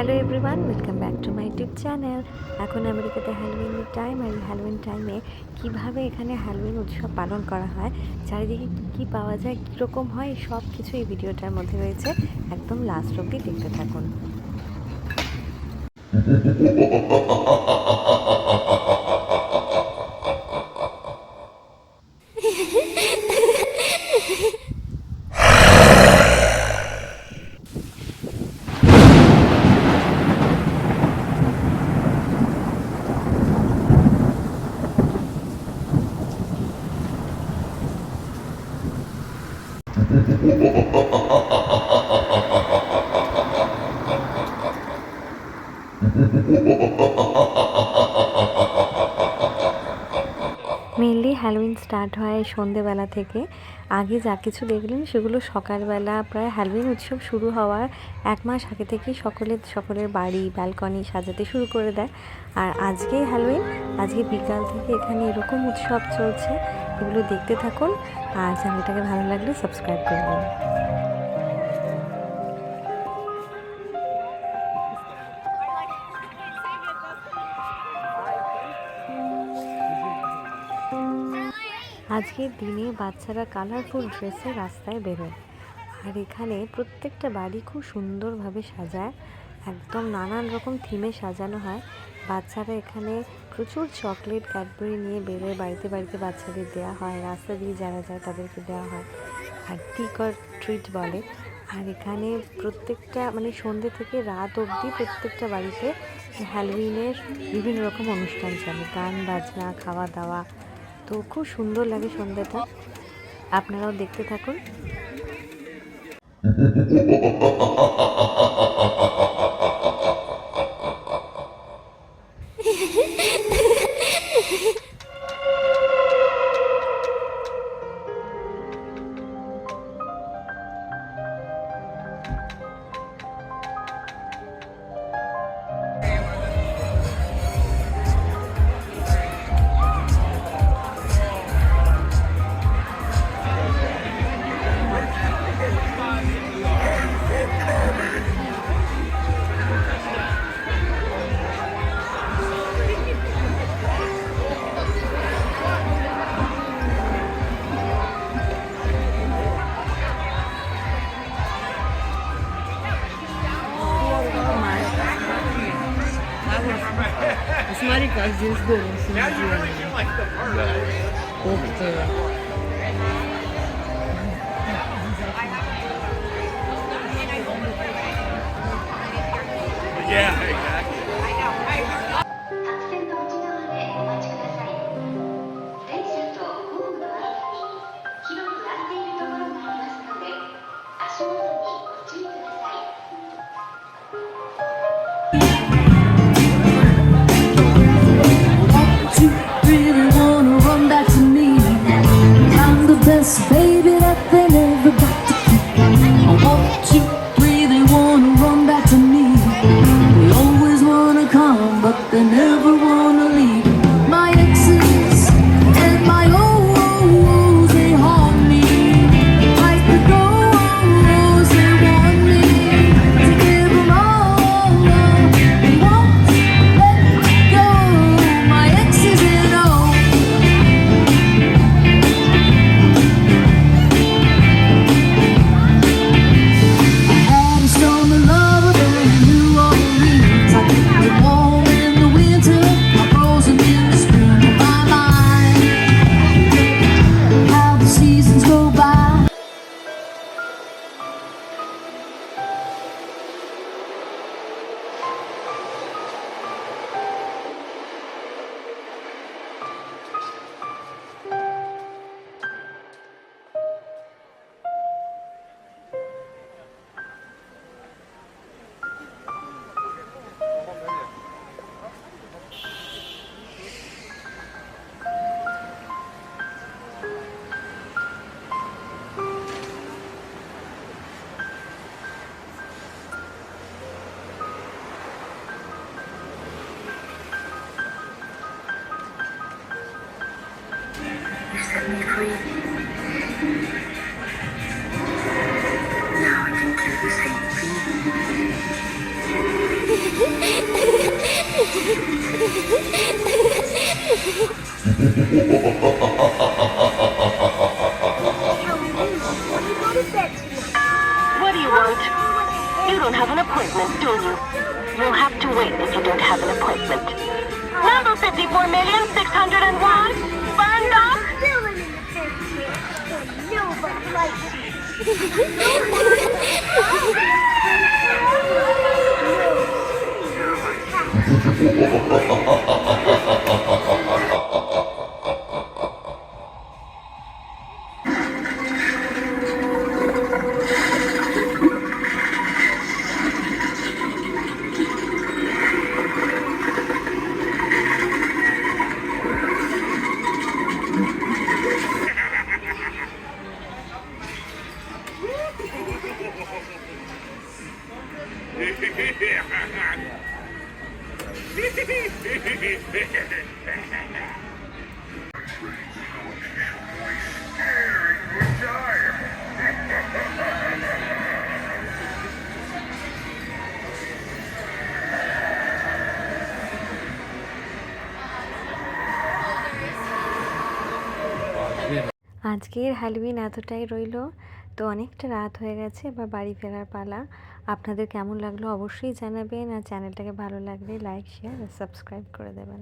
Hello everyone, welcome back to my YouTube channel. এখন আমেরিকাতে হ্যালোউইনের time, আর Halloween টাইমে কীভাবে এখানে হ্যালোউইন উৎসব পালন করা হয়, চারিদিকে কী পাওয়া যায়, কীরকম হয়, সব কিছু এই ভিডিওটার মধ্যে রয়েছে। একদম লাস্ট অবধি দেখতে থাকুন। মেনলি হ্যালোউইন স্টার্ট হয় সন্ধেবেলা থেকে। আগে যা কিছু দেখলেন সেগুলো সকালবেলা, প্রায় হ্যালোউইন উৎসব শুরু হওয়ার 1 মাস আগে থেকেই সকলের বাড়ি ব্যালকনি সাজাতে শুরু করে দেয়। আর আজকে হ্যালোউইন, আজকে বিকাল থেকে এখানে এরকম উৎসব চলছে। এগুলো দেখতে থাকুন, আর চ্যানেলটাকে ভালো লাগলে সাবস্ক্রাইব করবেন। আজকের দিনে বাচ্চারা কালারফুল ড্রেসে রাস্তায় বেরোয়, আর এখানে প্রত্যেকটা বাড়ি খুব সুন্দরভাবে সাজায়, একদম নানান রকম থিমে সাজানো হয়। বাচ্চারা এখানে প্রচুর চকলেট ক্যাডবেরি নিয়ে বেরোয়, বাড়িতে বাড়িতে বাচ্চাদের দেওয়া হয়, রাস্তা দিয়ে যারা যায় তাদেরকে দেওয়া হয়, আর ট্রিক অর ট্রিট বলে। আর এখানে প্রত্যেকটা সন্ধ্যে থেকে রাত অবধি প্রত্যেকটা বাড়িতে হ্যালোউইনের বিভিন্ন রকম অনুষ্ঠান চলে, গান বাজনা, খাওয়া দাওয়া। তো খুব সুন্দর লাগে সন্ধ্যাটা, আপনারাও দেখতে থাকুন। Смотри-ка, здесь дома сидели. Ух ты. Yeah, exactly. 白線の内側でお待ちください。電車とホームの間に広く空いているところがありますので、足元にご注意ください。You really wanna run back to me? I'm the best baby that they never got to keep. I want you really wanna run back to me. They always wanna come, but they never wanna leave. My exes and my O's, they haunt me like the ghosts. They want me to give them all. They won't let go. My exes and O's. I had a storm of love in New Orleans. I kept it warm in the winter, I'm frozen in the spring. My mind, how the seasons go by. You set me free. Now I can do the same for you. don't have an appointment, do you? You'll have to wait if you don't have an appointment. Number 54,601, Burn Dog? Still in the 50th. Nobody likes আজকের Halloween এতটাই রইলো। তো অনেকটা রাত হয়ে গেছে, এবার বাড়ি ফেরার পালা। আপনাদের কেমন লাগলো অবশ্যই জানাবেন, আর চ্যানেলটাকে ভালো লাগলে লাইক, শেয়ার আর সাবস্ক্রাইব করে দেবেন।